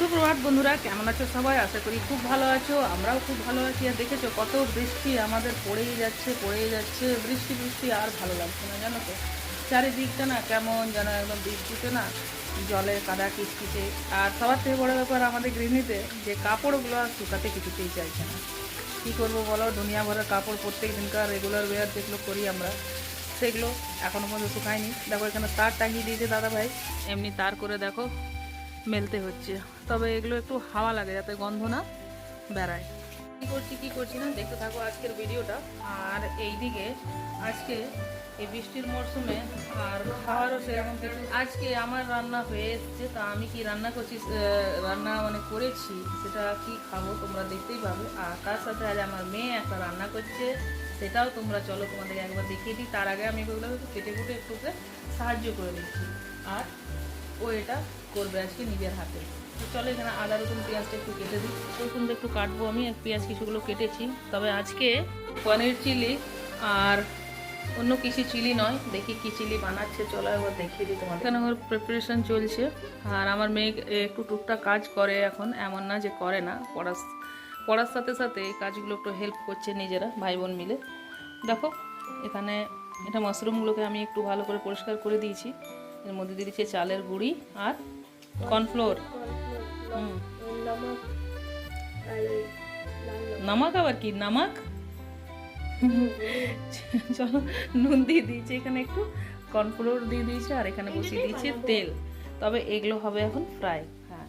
সুপ্রভাত বন্ধুরা, কেমন আছো সবাই? আশা করি খুব ভালো আছো। আমরাও খুব ভালো আছি। আর দেখেছো কত বৃষ্টি আমাদের পড়েই যাচ্ছে। বৃষ্টি বৃষ্টি আর ভালো লাগছে না, জানো তো। চারিদিকটা না কেমন যেন একদম বৃষ্টিতে না জলে কাদা কিচকিচে। আর সবার থেকে বড় ব্যাপার আমাদের গৃহিণীতে যে কাপড়গুলো আর শুকাতে কিছুতেই চাইছে না। কী করবো বলো, দুনিয়া ভরের কাপড় প্রত্যেক দিনকার রেগুলার ওয়্যার যেগুলো করি আমরা, সেগুলো এখনও পর্যন্ত শুকায়নি। দেখো এখানে তার টাঙিয়ে দিয়েছে দাদা ভাই, এমনি তার করে দেখো মেলতে হচ্ছে। তবে এগুলো একটু হাওয়া লাগে যাতে গন্ধ না বেড়ায়। কী করছি না দেখতে থাকো আজকের ভিডিওটা। আর এইদিকে আজকে এই বৃষ্টির মরশুমে আর খাওয়ারও সেরকম কিছু, আজকে আমার রান্না হয়ে এসছে। তা আমি কি রান্না করছি, রান্না মানে করেছি, সেটা কি খাবো তোমরা দেখতেই পাবে। আর তার সাথে আজ আমার মেয়ে একটা রান্না করছে, সেটাও তোমরা চলো তোমাদেরকে একবার দেখিয়ে দিই। তার আগে আমি এগুলো কেটে কুটে একটু সাহায্য করে দিচ্ছি। আর ও এটা করবে আজকে নিজের হাতে। তো চলো এখানে আদা রসুন পেঁয়াজটা একটু কেটে দিই। রসুনটা একটু কাটবো আমি, আর পেঁয়াজ কিছুগুলো কেটেছি। তবে আজকে পনির চিলি আর অন্য কিছু চিলি নয়। দেখি কি চিলি বানাচ্ছে, চলো একবার দেখিয়ে দিই তোমার। এখানে ওর প্রিপারেশান চলছে। আর আমার মেয়ে একটু টুকটাক কাজ করে এখন, এমন না যে করে না। পড়ার সাথে সাথে এই কাজগুলো একটু হেল্প করছে নিজেরা ভাই বোন মিলে। দেখো এখানে এটা মাশরুমগুলোকে আমি একটু ভালো করে পরিষ্কার করে দিয়েছি। এর মধ্যে দিয়ে দিচ্ছি চালের গুঁড়ি আর কর্নফ্লোর। নামাক আবার কি নামাক, চলো নুন দিয়ে দিয়েছি, এখানে একটু কর্নফ্লোর দিয়ে দিয়েছি, আর এখানে বসিয়ে দিয়েছি তেল। তবে এগুলো হবে এখন ফ্রাই। হ্যাঁ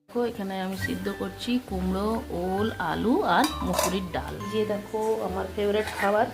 দেখো এখানে আমি সিদ্ধ করছি কুমড়ো, ওল, আলু আর মুসুরির ডাল। যে দেখো আমার ফেভারিট খাবার।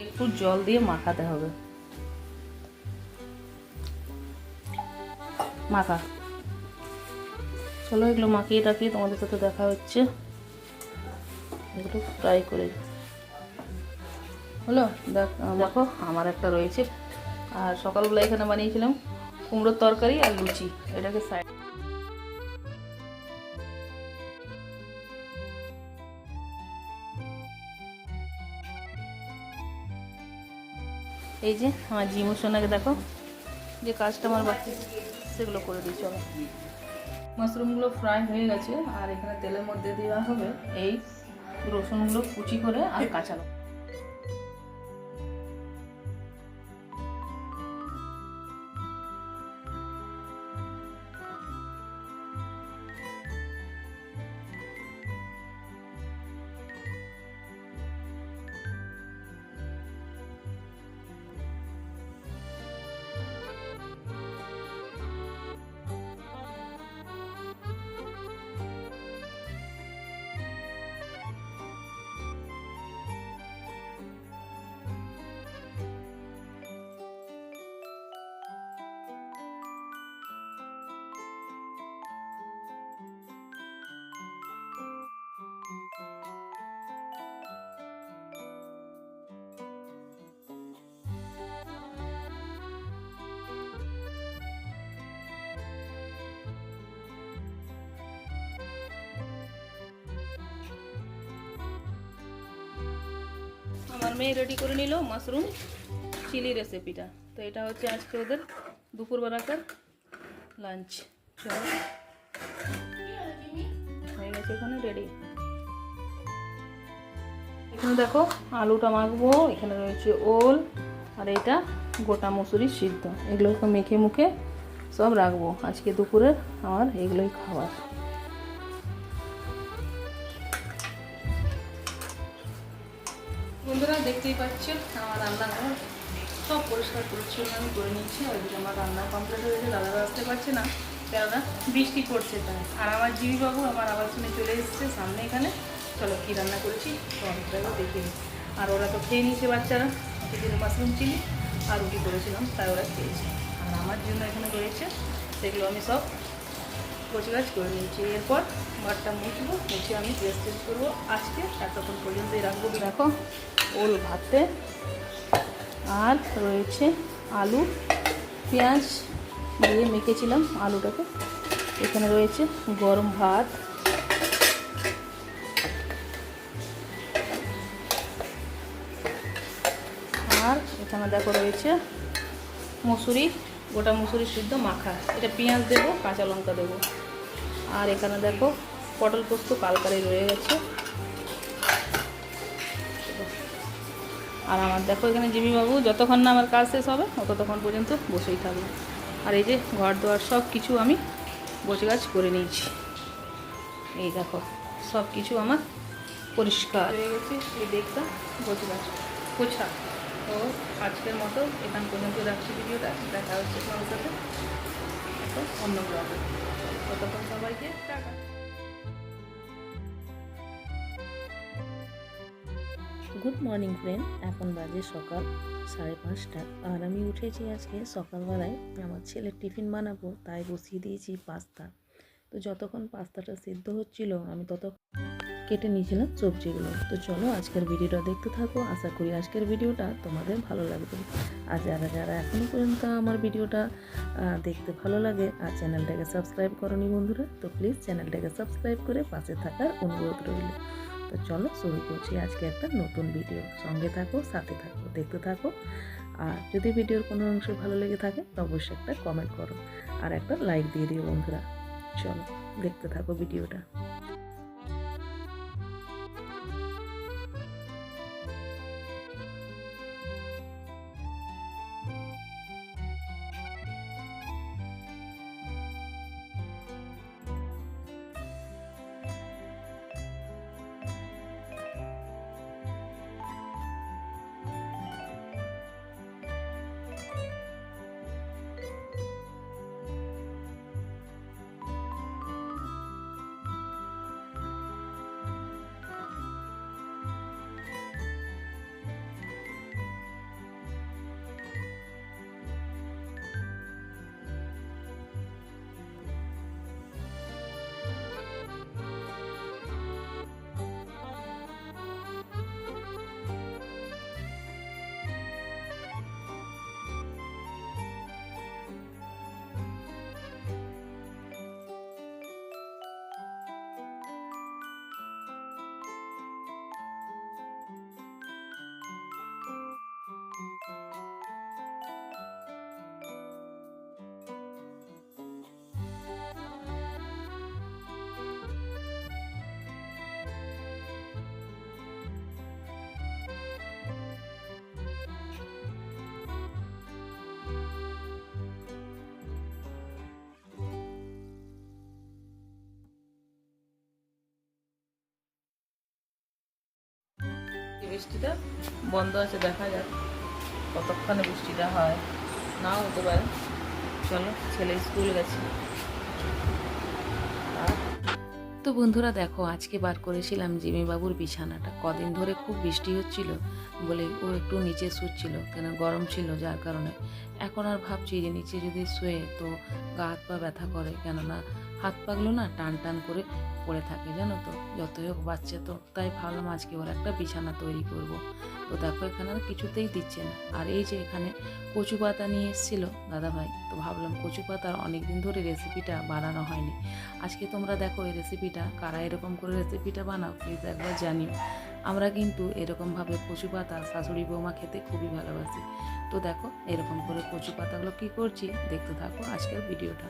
একটু জল দিয়ে মাখাতে হবে। মাখা, চলো এগুলো মাখিয়ে টাকিয়ে তোমাদের সাথে দেখা হচ্ছে। এগুলো ফ্রাই করে হলো। দেখো আমার একটা রয়েছে। আর সকালবেলা এখানে বানিয়েছিলাম কুমড়োর তরকারি আর লুচি। এটাকে সাইড, এই যে আমার জিমু সোনাকে দেখো যে কাজটা আমার বাকি সেগুলো করে দিই। চলো মাশরুমগুলো ফ্রাই হয়ে গেছে। আর এখানে তেলের মধ্যে দেওয়া হবে এই রসুনগুলো কুচি করে আর কাঁচা লঙ্কা। আমার মেয়ে রেডি করে নিল মাশরুম চিলি রেসিপিটা। তো এটা হচ্ছে আজকে ওদের দুপুরবেলাকার লাঞ্চ। চলো হয়ে গেছে এখানে রেডি। এখানে দেখো আলুটা মাখবো, এখানে রয়েছে ওল আর এটা গোটা মসুরি সিদ্ধ। এগুলোকে মেখে মুখে সব রাখবো। আজকে দুপুরে আমার এগুলোই খাবার। বন্ধুরা দেখতেই পাচ্ছ আমার রান্নাঘর সব পরিষ্কার পরিচ্ছন্ন আমি করে নিচ্ছি। আর আমার রান্না কমপ্লিট হয়ে গেছে। দাদারা আসতে পারছে না কেননা বৃষ্টি পড়ছে তাই। আর আমার জিমিবাবু আমার আবার শুনে চলে এসেছে সামনে এখানে। চলো কী রান্না করেছি সবটাও দেখে নিই। আর ওরা তো খেয়ে নিয়েছে বাচ্চারা। সেদিন মাশরুম চিলি আর রুটি করেছিলাম তাই ওরা খেয়েছে। আর আমার জন্য এখানে রয়েছে, সেগুলো আমি সব গোছগাছ করে নিয়েছি। এরপর ঘরটা মুছবো, মুছে আমি ড্রেস চেঞ্জ করবো। আজকে এতক্ষণ পর্যন্তই রাখবো। দেখো ওল ভাতে আর রয়েছে আলু পেঁয়াজ দিয়ে মেখেছিলাম আলুটাকে। এখানে রয়েছে গরম ভাত, আর এখানে দেখো রয়েছে মসুরি, গোটা মসুরি সিদ্ধ মাখা। এটা পেঁয়াজ দেবো, কাঁচা লঙ্কা দেবো। আর এখানে দেখো পটল পোস্ত কালকারে রয়ে গেছে। আর আমার দেখো এখানে জিমিবাবু যতক্ষণ না আমার কাজ শেষ হবে ততক্ষণ পর্যন্ত বসেই থাকবে। আর এই যে ঘর দোয়ার সব কিছু আমি গোছগাছ করে নিয়েছি। এই দেখো সব কিছু আমার পরিষ্কার হয়ে গেছে। এই দেখটা গোছগাছ গোছা। তো আজকের মতো এখান পর্যন্ত রাখছি ভিডিওটা। দেখা হচ্ছে তোমার সাথে অন্য ব্লগে। ততক্ষণ সবাইকে টাটা। গুড মর্নিং ফ্রেন্ড, এখন বাজে সকাল 5:30 আর আমি উঠেছি আজকে সকালবেলায়। আমার ছেলের টিফিন বানাবো, তাই বসিয়ে দিয়েছি পাস্তা। তো যতক্ষণ পাস্তাটা সিদ্ধ হচ্ছিল আমি কেটে নিয়েছিলাম সবজিগুলো। তো চলো আজকের ভিডিওটা দেখতে থাকো। আশা করি আজকের ভিডিওটা তোমাদের ভালো লাগবে। আর যারা যারা এখনও পর্যন্ত আমার ভিডিওটা দেখতে ভালো লাগে আর চ্যানেলটাকে সাবস্ক্রাইব করোনি বন্ধুরা, তো প্লিজ চ্যানেলটাকে সাবস্ক্রাইব করে পাশে থাকার অনুরোধ রইল। তো চলো শুরু করছি আজকে একটা নতুন ভিডিও। সঙ্গে থাকো, সাথে থাকো, দেখতে থাকো। আর যদি ভিডিওর কোনো অংশ ভালো লেগে থাকে তো অবশ্যই একটা কমেন্ট করো আর একটা লাইক দিয়ে দিও বন্ধুরা। চলো দেখতে থাকো ভিডিওটা। বৃষ্টিটা বন্ধ আছে, দেখা যাক কতক্ষণে বৃষ্টিটা হয়, নাও হতে পারে। চলো ছেলে স্কুল গেছে। তো বন্ধুরা দেখো আজকে বার করেছিলাম জিমিবাবুর বিছানাটা। কদিন ধরে খুব বৃষ্টি হচ্ছিল বলে ও একটু নিচে শুচ্ছিল, কেন গরম ছিল যার কারণে। এখন আর ভাবছি যে নিচে যদি শুয়ে তো গা হাত পা ব্যথা করে, কেননা হাত পাগুলো না টান টান করে পড়ে থাকে জানো তো। যতই হোক বাচ্চা তো, তাই ভাবলাম আজকে ওর একটা বিছানা তৈরি করব। তো দেখো এখানে আর কিছুতেই দিচ্ছে না। আর এই যে এখানে কচু পাতা নিয়ে এসেছিলো দাদাভাই, তো ভাবলাম কচু পাতার অনেকদিন ধরে রেসিপিটা বানানো হয়নি। আজকে তোমরা দেখো এই রেসিপিটা কারা এরকম করে রেসিপিটা বানাও প্লিজ একবার জানিও। আমরা কিন্তু এরকমভাবে কচু পাতা শাশুড়ি বৌমা খেতে খুবই ভালোবাসি। তো দেখো এরকম করে কচু পাতাগুলো কী করছি দেখতে থাকো আজকের ভিডিওটা।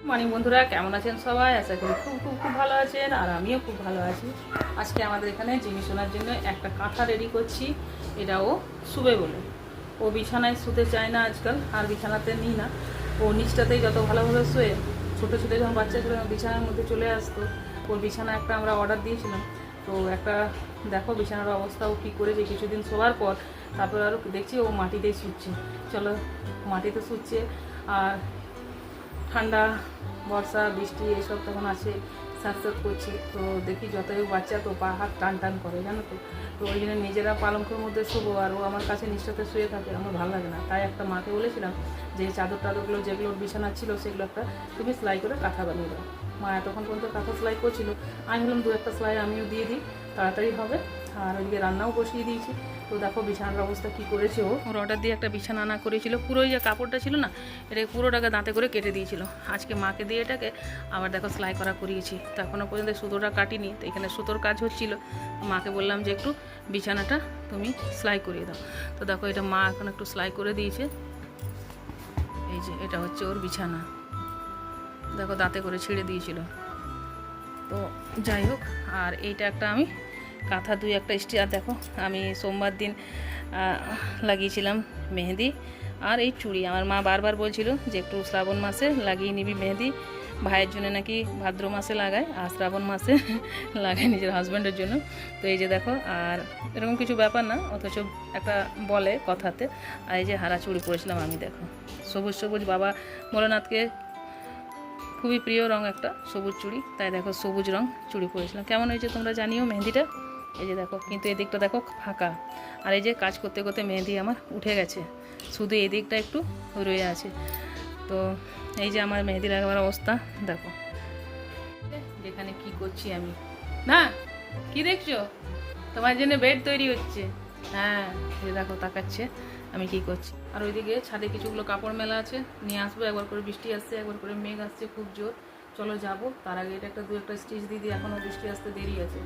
মর্নিং বন্ধুরা, কেমন আছেন সবাই? আশা করি খুব খুব খুব ভালো আছেন, আর আমিও খুব ভালো আছি। আজকে আমাদের এখানে জিমি শোনার জন্য একটা কাঁথা রেডি করছি। এটা ও শুবে বলে, ও বিছানায় শুতে চায় না আজকাল, আর বিছানাতে নিই না। ও নিচটাতেই যত ভালোভাবে শুয়ে, ছোটো ছোটো যখন বাচ্চা ছিল বিছানার মধ্যে চলে আসতো, ওর বিছানা একটা আমরা অর্ডার দিয়েছিলাম, তো একটা দেখো বিছানার অবস্থাও কী করেছে কিছুদিন শোয়ার পর। তারপর আরও দেখছি ও মাটিতেই শুচ্ছে, চলো মাটিতে শুচ্ছে। আর ঠান্ডা বর্ষা বৃষ্টি এসব তখন আছে, স্যাঁতস্যাঁত করছে, তো দেখি যতই বাচ্চা তো পা হাত টান টান করে জানো তো। তো ওই জন্য নিজেরা পালঙ্কের মধ্যে শোবো আর ও আমার কাছে নিশ্চয়তে শুয়ে থাকে, আমার ভালো লাগে না। তাই একটা মাকে বলেছিলাম যে চাদর টাদরগুলো যেগুলো বিছানা ছিল সেগুলো একটা তুমি সেলাই করে কাঁথা বানিয়ে দাও। মা এতক্ষণ পর্যন্ত কাঁথা সেলাই করছিল, আমি ভাবলাম দু একটা সেলাই আমিও দিয়ে দিই, তাড়াতাড়ি হবে। আর ওইদিকে রান্নাও বসিয়ে দিয়েছি। তো দেখো বিছানার অবস্থা কী করেছে ও। ওর অর্ডার দিয়ে একটা বিছানা আনা করেছিল, পুরো ওই যে কাপড়টা ছিল না এটাকে পুরোটাকে দাঁতে করে কেটে দিয়েছিল। আজকে মাকে দিয়ে এটাকে আবার দেখো সেলাই করা করিয়েছি। তো এখনও পর্যন্ত সুতোটা কাটিনি, তো এখানে সুতোর কাজ হচ্ছিল। মাকে বললাম যে একটু বিছানাটা তুমি সেলাই করিয়ে দাও। তো দেখো এটা মা এখন একটু সেলাই করে দিয়েছে। এই যে এটা হচ্ছে ওর বিছানা, দেখো দাঁতে করে ছিঁড়ে দিয়েছিল। তো যাই হোক, আর এইটা একটা আমি কাঁথা দুই একটা স্টিচ, দেখো আমি সোমবার দিন লাগিয়েছিলাম মেহেদি আর এই চুড়ি। আমার মা বারবার বলছিল যে একটু শ্রাবণ মাসে লাগিয়ে নিবি মেহেদি, ভাইয়ের জন্য নাকি ভাদ্র মাসে লাগায় আর শ্রাবণ মাসে লাগায় নিজের হাজব্যান্ডের জন্য। তো এই যে দেখো, আর এরকম কিছু ব্যাপার না, অথচ একটা বলে কথাতে। আর এই যে হারা চুড়ি পরেছিলাম আমি, দেখো সবুজ সবুজ, বাবা ভোলানাথকে খুবই প্রিয় রং একটা সবুজ চুড়ি, তাই দেখো সবুজ রং চুড়ি পরেছিলাম। কেমন হয়েছে তোমরা জানিও মেহেদিটা। এই যে দেখো, কিন্তু এদিকটা দেখো ফাঁকা, আর এই যে কাজ করতে করতে মেহেদি আমার উঠে গেছে, শুধু এই দিকটা একটু রয়ে আছে। তো এই যে আমার মেহেদি লাগাবার অবস্থা দেখো, যেখানে কি করছি আমি। না কি দেখছো, তোমার জন্য বেড তৈরি হচ্ছে। হ্যাঁ এই দেখো তাকাচ্ছে আমি কি করছি। আর ওইদিকে ছাদে কিছুগুলো কাপড় মেলা আছে, নিয়ে আসবো। একবার করে বৃষ্টি আসছে, একবার করে মেঘ আসছে খুব জোর। চলো যাবো, তার আগে এটা একটা দু একটা স্টিচ দিয়ে দিই, এখনও বৃষ্টি আসতে দেরি আছে।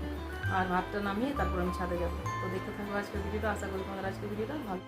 আর ভাতটা নামিয়ে তারপর আমি ছাদে যাবো। তো দেখতে থাকবো আজকের ভিডিওটা, আশা করি তোমাদের আজকের ভিডিওটা ভালো।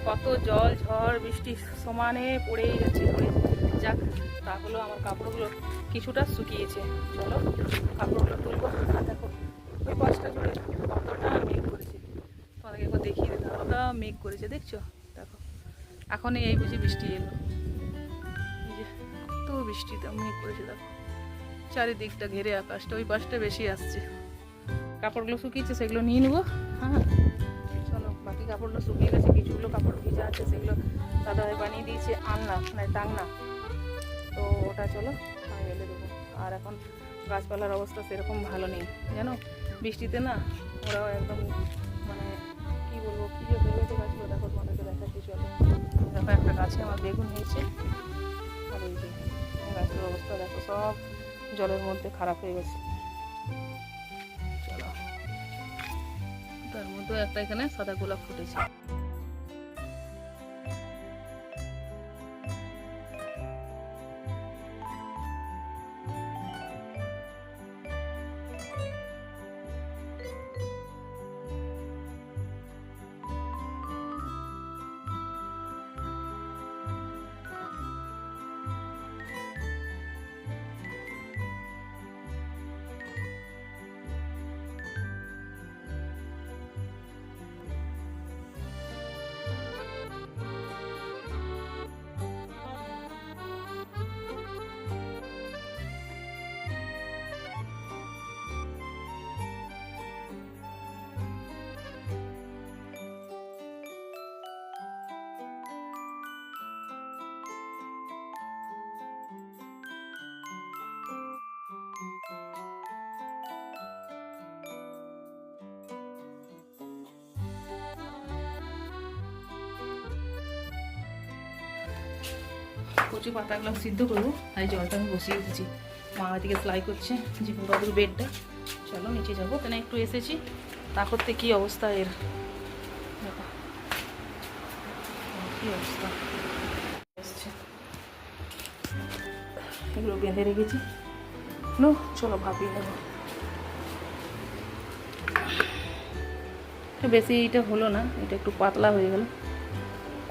কত জল ঝড় বৃষ্টি সমানে পড়েই যাচ্ছে, যাক তাহলেও আমার কাপড়গুলো কিছুটা শুকিয়েছে। চলো কাপড়গুলো তুলবো। আর দেখো ওই পাশটা জুড়ে কতটা মেঘ করেছে, তোমাদেরকে একবার দেখিয়ে দিতে, কতটা মেঘ করেছে দেখছো। দেখো এখনই এই বুঝি বৃষ্টি এলো, এই যে কত বৃষ্টিতে মেঘ করেছে। দেখো চারিদিকটা ঘেরে আকাশটা, ওই পাশটা বেশি আসছে। কাপড়গুলো শুকিয়েছে সেগুলো নিয়ে নেবো। হ্যাঁ চলো, বাকি কাপড়গুলো শুকিয়ে গেছে, কিছুগুলো কাপড় ভিজা আছে, সেগুলো দাদাভাই বানিয়ে দিয়েছে আলনা মানে টাংনা, তো ওটা চলো আমি মেলে দেবো। আর এখন গাছপালার অবস্থা সেরকম ভালো নেই জানো, বৃষ্টিতে না ওরাও একদম মানে কী বলবো, কী যে হয়ে গেছে গাছগুলো। দেখো তোমাদেরকে দেখাচ্ছি চলো। দেখো একটা গাছে আমার বেগুন হয়েছে, আর এই যে গাছের অবস্থা দেখো সব জলের মধ্যে খারাপ হয়ে গেছে। চলো, তার মধ্যেও একটা এখানে সাদা গোলাপ ফুটেছে। কচু পাতাগুলো সিদ্ধ করবো, তাই জলটা আমি বসিয়ে দিচ্ছি। মা ওইদিকে সেলাই করছে জীবনবাবুর বেডটা। চলো নিচে যাবো, কেন একটু এসেছি, তা করতে কী অবস্থা এর, কী অবস্থা এসছে। এগুলো বেঁধে রেখেছি, চলো ভাপিয়ে নেবো। বেশি এটা হলো না, এটা একটু পাতলা হয়ে গেল,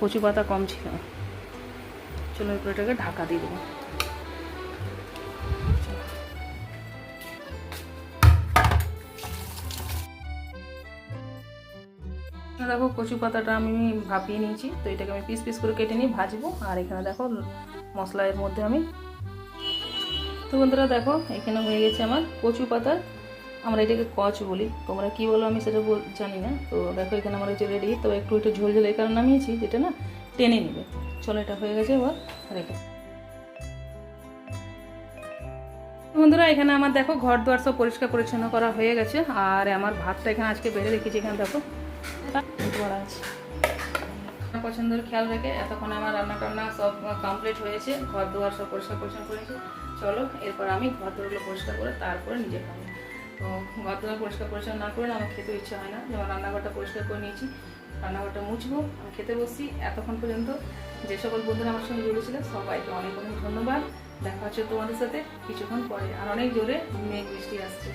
কচু পাতা কম ছিল। চলো এরপর এটাকে ঢাকা দিয়ে দেবো। দেখো কচু পাতাটা আমি ভাপিয়ে নিয়েছি, তো এটাকে আমি পিস পিস করে কেটে নিয়ে ভাজবো। আর এখানে দেখো মশলা এর মধ্যে আমি, তো বন্ধুরা দেখো এখানে হয়ে গেছে আমার কচু পাতা, আমরা এটাকে কচ বলি, তোমরা কি বলো আমি সেটা জানি না। তো দেখো এখানে আমার হচ্ছে রেডি, তো একটু একটু ঝোল ঝোল এই কারণে নামিয়েছি, যেটা না টেনে নেবে। চলো এটা হয়ে গেছে, এবার রেখে। বন্ধুরা এখানে আমার দেখো ঘর দুয়ার সব পরিষ্কার পরিচ্ছন্ন করা হয়ে গেছে। আর আমার ভাতটা এখানে আজকে বেড়ে রেখেছি, এখানে দেখো করা আছে। পছন্দের খেয়াল রেখে এতক্ষণ আমার রান্না টান্না সব কমপ্লিট হয়েছে, ঘর দুয়ার সব পরিষ্কার পরিচ্ছন্ন করেছি। চলো এরপর আমি ঘর দুয়ারগুলো পরিষ্কার করে তারপরে নিজে খাবো। তো ঘর দুয়ার পরিষ্কার পরিচ্ছন্ন না করে আমার খেতে ইচ্ছা হয় না। যেমন রান্নাঘরটা পরিষ্কার করে নিয়েছি, রান্নাঘরটা মুছবো, আমি খেতে বসছি। এতক্ষণ পর্যন্ত যে সকল বন্ধুরা আমার সঙ্গে জুড়েছিল সবাইকে অনেক অনেক ধন্যবাদ। দেখা হচ্ছে তোমাদের সাথে কিছুক্ষণ পরে। আর অনেক জোরে মেঘ বৃষ্টি আসছে।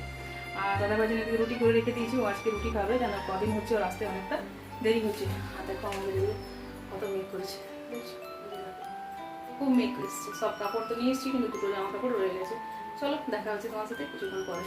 আর দাদাবাজি নাকি রুটি করে রেখে দিয়েছি, ও আজকে রুটি খাবে, যেন কদিন হচ্ছে ওর আসতে অনেকটা দেরি হচ্ছে। হাতে কম আমাদের কত মেঘ করেছে, খুব মেঘ এসছে। সব কাপড় তো নিয়ে এসেছি, কিন্তু দুটো জামা কাপড় রয়ে গেছে। চলো দেখা হচ্ছে তোমার সাথে কিছুক্ষণ পরে।